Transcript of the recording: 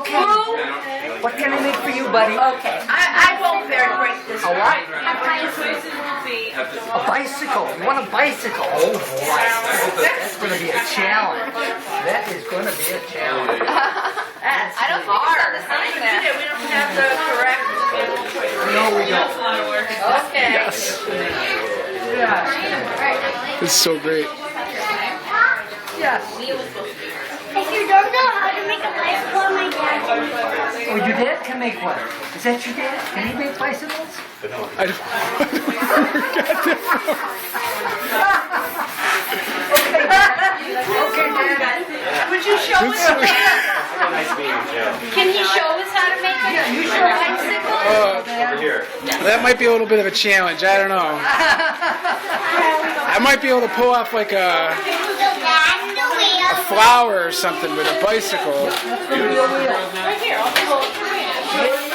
Okay. What can I make for you, buddy? Okay, I won't bear to break this. A what? A A bicycle. You want a bicycle? Oh boy. That's going to be a challenge. That is going to be a challenge. I don't think it's on the sign there. We don't have the correct. No, we don't. Okay. Yeah. It's so great. Yes. If you don't know how to make a bicycle, my dad can make one. Oh, your dad can make one. Is that your dad? Can he make bicycles? I don't Okay, Dad. Would you show us? Nice meeting you. Can he show us how to make a bicycle? Over here. That might be a little bit of a challenge. I don't know. I might be able to pull off like a flower or something with a bicycle. Right here. I'll pull it.